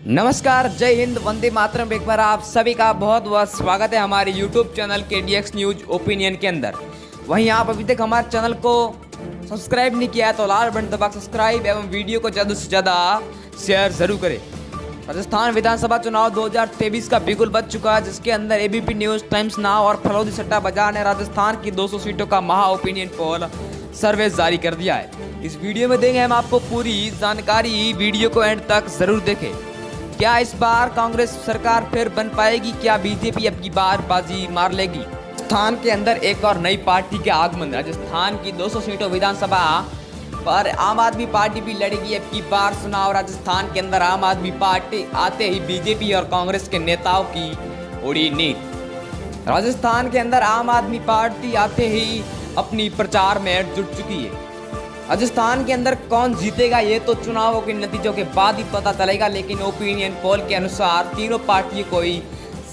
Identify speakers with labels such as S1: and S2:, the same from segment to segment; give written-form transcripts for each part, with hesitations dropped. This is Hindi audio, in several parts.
S1: नमस्कार, जय हिंद, वंदे मातरम। एक बार आप सभी का बहुत बहुत स्वागत है हमारे YouTube channel KDX news opinion के अंदर। वहीं आप अभी तक हमारे चैनल को सब्सक्राइब नहीं किया है तो लाल बटन दबा सब्सक्राइब एवं वीडियो को ज़्यादा से ज़्यादा शेयर जरूर करें। राजस्थान विधानसभा चुनाव 2023 का बिगुल बज चुका है, जिसके अंदर ABP न्यूज़, टाइम्स नाउ और फलौदी सट्टा बाजार ने राजस्थान की 200 सीटों का महा ओपिनियन पोल सर्वे जारी कर दिया है। इस वीडियो में देंगे हम आपको पूरी जानकारी, वीडियो को एंड तक जरूर देखें। क्या इस बार कांग्रेस सरकार फिर बन पाएगी? क्या बीजेपी अब की बार बाजी मार लेगी? राजस्थान के अंदर एक और नई पार्टी के आगमन। राजस्थान की 200 सीटों विधानसभा पर आम आदमी पार्टी भी लड़ेगी अब की बार चुनाव। राजस्थान के अंदर आम आदमी पार्टी आते ही बीजेपी और कांग्रेस के नेताओं की उड़ी नींद। राजस्थान के अंदर आम आदमी पार्टी आते ही अपनी प्रचार में जुट चुकी है। राजस्थान के अंदर कौन जीतेगा ये तो चुनावों के नतीजों के बाद ही पता चलेगा, लेकिन ओपिनियन पोल के अनुसार तीनों पार्टियों को ही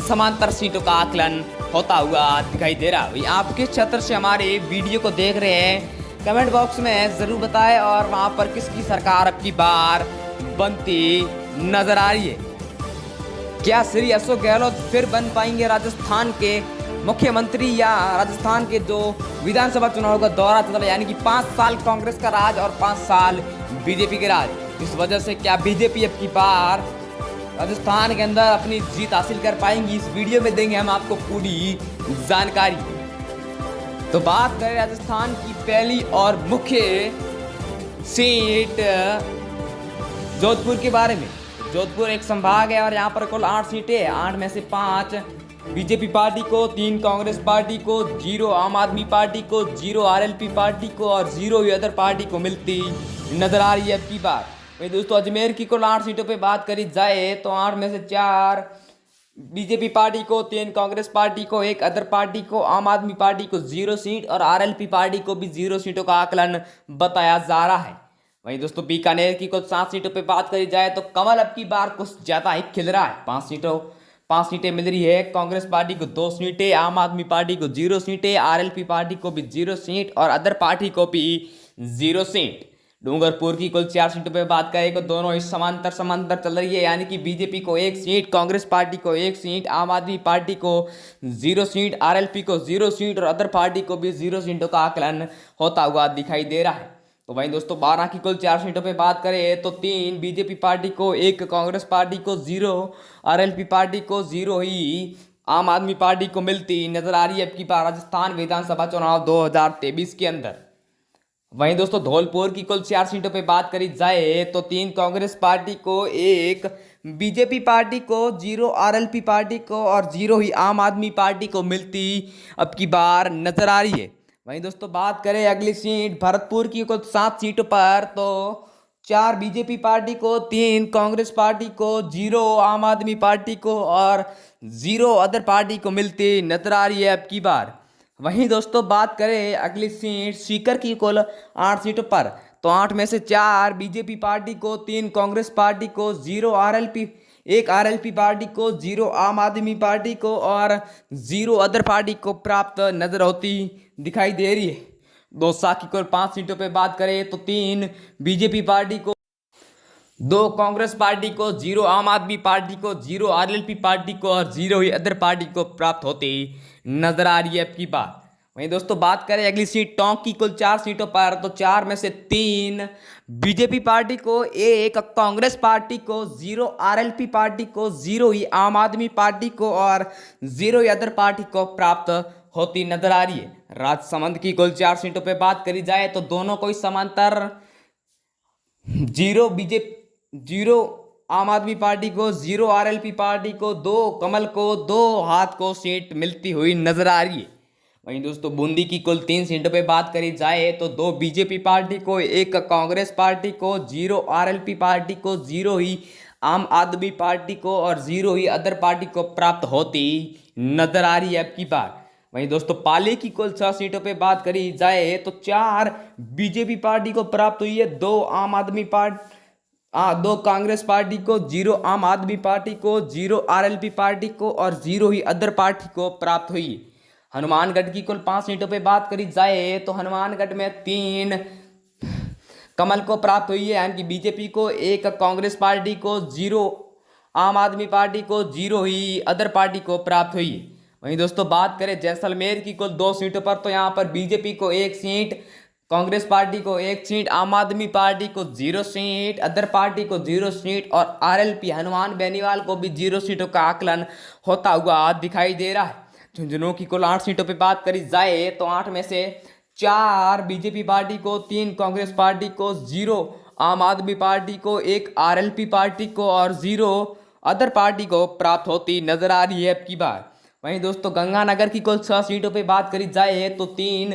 S1: समांतर सीटों का आकलन होता हुआ दिखाई दे रहा है। आप किस क्षेत्र से हमारे वीडियो को देख रहे हैं कमेंट बॉक्स में जरूर बताएं, और वहां पर किसकी सरकार अब की बार बनती नजर आ रही है। क्या श्री अशोक गहलोत फिर बन पाएंगे राजस्थान के मुख्यमंत्री, या राजस्थान के जो विधानसभा चुनाव का दौरा चल रहा है, यानी कि 5 साल कांग्रेस का राज और 5 साल बीजेपी के राज, इस वजह से क्या बीजेपी अब की बार राजस्थान के अंदर अपनी जीत हासिल कर पाएंगी? इस वीडियो में देंगे हम आपको पूरी जानकारी। तो बात करें राजस्थान की पहली और मुख्य सीट जोधपुर के बारे में। जोधपुर एक संभाग है और यहाँ पर कुल 8 सीटें हैं। 8 में से 5 बीजेपी पार्टी को, 3 कांग्रेस पार्टी को, 0 आम आदमी पार्टी को, 0 RLP पार्टी को और 0 ही अदर पार्टी को मिलती नजर आ रही है अब की बार। वही दोस्तों अजमेर की कुल 8 सीटों पे बात करी जाए तो 8 में से 4 बीजेपी पार्टी को, 3 कांग्रेस पार्टी को, 1 अदर पार्टी को, आम आदमी पार्टी को 0 सीट और RLP पार्टी को भी 0 सीटों का आकलन बताया जा रहा है। वहीं दोस्तों बीकानेर की कुल 7 सीटों पे बात करी जाए तो कमल अब की बार कुछ ज्यादा ही खिल रहा है। 5 सीटें मिल रही है। कांग्रेस पार्टी को 2 सीटें, आम आदमी पार्टी को 0 सीटें, RLP पार्टी को भी 0 सीट और अदर पार्टी को भी 0 सीट। डूंगरपुर की कुल 4 सीटों पे बात करें तो दोनों ही समांतर चल रही है, यानी कि बीजेपी को 1 सीट, कांग्रेस पार्टी को 1 सीट, आम आदमी पार्टी को 0 सीट, RLP को 0 सीट और अदर पार्टी को भी 0 सीटों का आकलन होता हुआ दिखाई दे रहा है। तो वहीं दोस्तों 12 की कुल 4 सीटों पे बात करें तो 3 बीजेपी पार्टी को, 1 कांग्रेस पार्टी को, 0 RLP पार्टी को, 0 ही आम आदमी पार्टी को मिलती नजर आ रही है अब की बार राजस्थान विधानसभा चुनाव 2023 के अंदर। वहीं दोस्तों धौलपुर की कुल 4 सीटों पे बात करी जाए तो 3 कांग्रेस पार्टी को, 1 बीजेपी पार्टी को, 0 RLP पार्टी को और 0 ही आम आदमी पार्टी को मिलती अब की बार नजर आ रही है। वहीं दोस्तों बात करें अगली सीट भरतपुर की कुल 7 सीटों पर तो 4 बीजेपी पार्टी को, 3 कांग्रेस पार्टी को, 0 आम आदमी पार्टी को और 0 अदर पार्टी को मिलती नजर आ रही है अब की बार। वहीं दोस्तों बात करें अगली सीट सीकर की कुल 8 सीटों पर तो 8 में से 4 बीजेपी पार्टी को, 3 कांग्रेस पार्टी को, 0 RLP, 1 RLP पार्टी को, 0 आम आदमी पार्टी को और 0 अदर पार्टी को प्राप्त नजर होती दिखाई दे रही है। दौसा की कुल 5 सीटों पे बात करें तो 3 बीजेपी पार्टी को, 2 कांग्रेस पार्टी को, 0 आम आदमी पार्टी को, 0 RLP पार्टी को और 0 ही अदर पार्टी को प्राप्त होती नजर आ रही है अब की बार। वहीं दोस्तों बात करें अगली सीट टोंक की कुल 4 सीटों पर तो 4 में से 3 बीजेपी पार्टी को, 1 कांग्रेस पार्टी को, 0 RLP पार्टी को, 0 ही आम आदमी पार्टी को और 0 ही अदर पार्टी को प्राप्त होती नजर आ रही है। राजसमंद की कुल 4 सीटों पे बात करी जाए तो दोनों को ही समांतर 0 आम आदमी पार्टी को, 0 RLP पार्टी को, 2 कमल को, 2 हाथ को सीट मिलती हुई नजर आ रही है। वहीं दोस्तों बूंदी की कुल 3 सीटों पे बात करी जाए तो 2 बीजेपी पार्टी को, 1 कांग्रेस पार्टी को, 0 RLP पार्टी को, 0 ही आम आदमी पार्टी को और 0 ही अदर पार्टी को प्राप्त होती नजर आ रही है अब की बार। वहीं दोस्तों पाली की कुल 6 सीटों पे बात करी जाए तो 4 बीजेपी पार्टी को प्राप्त हुई है, 2 कांग्रेस पार्टी को, 0 आम आदमी पार्टी को, 0 RLP पार्टी को और 0 ही अदर पार्टी को प्राप्त हुई। हनुमानगढ़ की कुल 5 सीटों पे बात करी जाए तो हनुमानगढ़ में 3 कमल को प्राप्त हुई है, यानी कि बीजेपी को, 1 कांग्रेस पार्टी को, 0 आम आदमी पार्टी को 0 ही अदर पार्टी को प्राप्त हुई है। वहीं दोस्तों बात करें जैसलमेर की कुल 2 सीटों पर, तो यहाँ पर बीजेपी को 1 सीट, कांग्रेस पार्टी को 1 सीट, आम आदमी पार्टी को 0 सीट, अदर पार्टी को 0 सीट और आरएलपी हनुमान बेनीवाल को भी 0 सीटों का आकलन होता हुआ दिखाई दे रहा है। झुंझुनू की कुल 8 सीटों पर बात करी जाए तो 8 में से 4 बीजेपी पार्टी को, 3 कांग्रेस पार्टी को, 0 आम आदमी पार्टी को, 1 आरएलपी पार्टी को और 0 अदर पार्टी को प्राप्त होती नजर आ रही है अब की बार। वहीं दोस्तों गंगानगर की कुल 6 सीटों पे बात करी जाए तो 3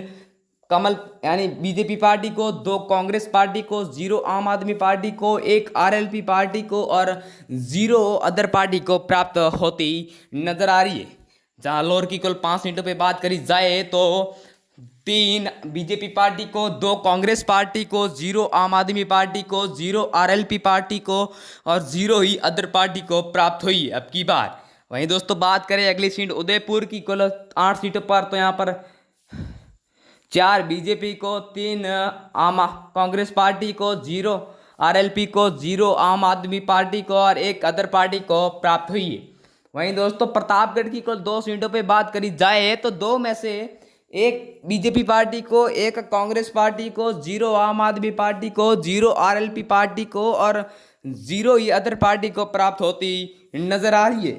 S1: कमल यानी बीजेपी पार्टी को, 2 कांग्रेस पार्टी को, 0 आम आदमी पार्टी को, 1 आरएलपी पार्टी को और 0 अदर पार्टी को प्राप्त होती नजर आ रही है। जालौर की कुल 5 सीटों पे बात करी जाए तो 3 बीजेपी पार्टी को, 2 कांग्रेस पार्टी को, 0 आम आदमी पार्टी को, 0 आरएलपी पार्टी को और 0 ही अदर पार्टी को प्राप्त हुई अब की बार। वहीं दोस्तों बात करें अगली सीट उदयपुर की कुल 8 सीटों पर, तो यहाँ पर 4 बीजेपी को, 3 आम कांग्रेस पार्टी को, 0 आरएलपी को, 0 आम आदमी पार्टी को और 1 अदर पार्टी को प्राप्त हुई है। वहीं दोस्तों प्रतापगढ़ की कुल 2 सीटों पे बात करी जाए तो 2 में से 1 बीजेपी पार्टी को, 1 कांग्रेस पार्टी को, 0 आम आदमी पार्टी को, 0 आरएलपी पार्टी को और 0 ही अदर पार्टी को प्राप्त होती नजर आ रही है।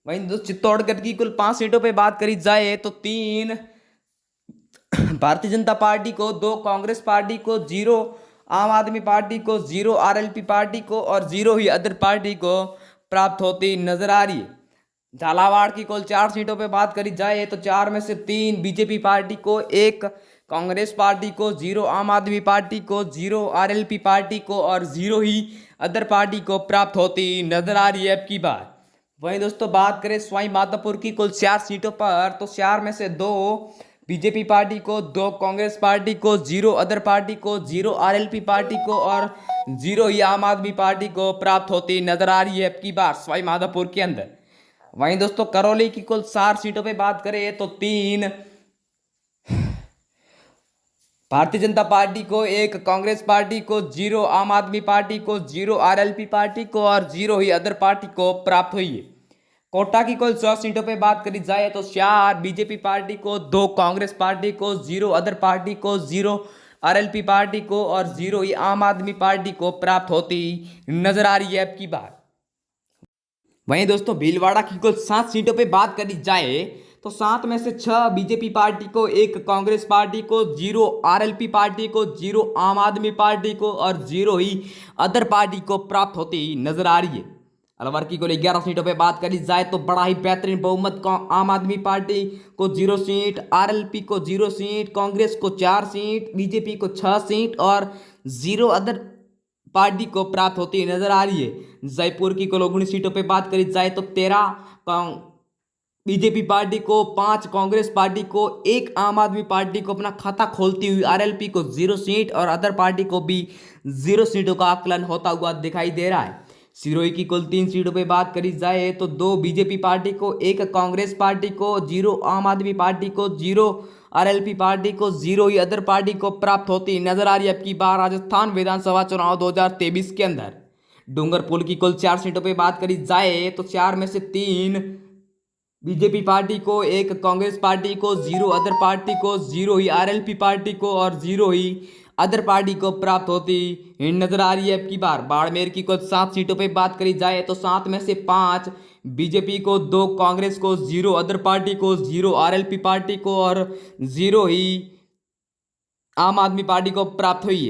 S1: वहीं दोस्तों चित्तौड़गढ़ की कुल 5 सीटों पे बात करी जाए तो 3 भारतीय जनता पार्टी को, 2 कांग्रेस पार्टी को, 0 आम आदमी पार्टी को, 0 आरएलपी पार्टी को और 0 ही अदर पार्टी को प्राप्त होती नजर आ रही है। झालावाड़ की कुल 4 सीटों पे बात करी जाए तो 4 में से 3 बीजेपी पार्टी को, 1 कांग्रेस पार्टी को, 0 आम आदमी पार्टी को, 0 आरएलपी पार्टी को और 0 ही अदर पार्टी को प्राप्त होती नजर आ रही है अब की बार। वहीं दोस्तों बात करें सवाई माधोपुर की कुल 4 सीटों पर, तो 4 में से 2 बीजेपी पार्टी को, 2 कांग्रेस पार्टी को, 0 अदर पार्टी को, 0 आरएलपी पार्टी को और 0 ही आम आदमी पार्टी को प्राप्त होती नजर आ रही है अब की बार सवाई माधोपुर के अंदर। वहीं दोस्तों करौली की कुल 4 सीटों पे बात करें तो 3 भारतीय जनता पार्टी को, 1 कांग्रेस पार्टी को, 0 आम आदमी पार्टी को, 0 आरएलपी पार्टी को और 0 ही अदर पार्टी को प्राप्त हुई है। कोटा की कुल 100 सीटों पे बात करी जाए तो 4 बीजेपी पार्टी को, 2 कांग्रेस पार्टी को, 0 अदर पार्टी को, 0 आरएलपी पार्टी को और 0 ही आम आदमी पार्टी को प्राप्त होती नजर आ रही है अब की बार। वहीं दोस्तों भीलवाड़ा की कुल 7 सीटों पे बात करी जाए तो 7 में से 6 बीजेपी पार्टी को, 1 कांग्रेस पार्टी को, 0 आरएलपी पार्टी को, 0 आम आदमी पार्टी को और 0 ही अदर पार्टी को प्राप्त होती नजर आ रही है। अलवर की कुल 11 सीटों पे बात करी जाए तो बड़ा ही बेहतरीन बहुमत का आम आदमी पार्टी को 0 सीट, आरएलपी को 0 सीट, कांग्रेस को 4 सीट, बीजेपी को 6 सीट और 0 अदर पार्टी को प्राप्त होती नजर आ रही है। जयपुर की कुल 19 सीटों पे बात करी जाए तो 13 बीजेपी पार्टी को, 5 कांग्रेस पार्टी को, 1 आम आदमी पार्टी को अपना खाता खोलती हुई आरएलपी को 0 सीट और अदर पार्टी को भी 0 सीटों का आकलन होता हुआ दिखाई दे रहा है। सिरोही की कुल 3 सीटों पे बात करी जाए तो 2 बीजेपी पार्टी को, 1 कांग्रेस पार्टी को, 0 आम आदमी पार्टी को, 0 आरएलपी पार्टी को, 0 ही अदर पार्टी को प्राप्त होती नजर आ रही है अब की बार राजस्थान विधानसभा चुनाव 2023 के अंदर। डूंगरपुर की कुल 4 सीटों पे बात करी जाए तो 4 में से 3 बीजेपी पार्टी को, 1 कांग्रेस पार्टी को, 0 अदर पार्टी को, 0 ही आरएलपी पार्टी को और 0 ही अदर पार्टी को प्राप्त होती नजर आ रही है अब की बार। बाड़मेर की कुछ 7 सीटों पे बात करी जाए तो 7 में से 5 बीजेपी को, 2 कांग्रेस को, 0 अदर पार्टी को, 0 आरएलपी पार्टी को और 0 ही आम आदमी पार्टी को प्राप्त हुई है।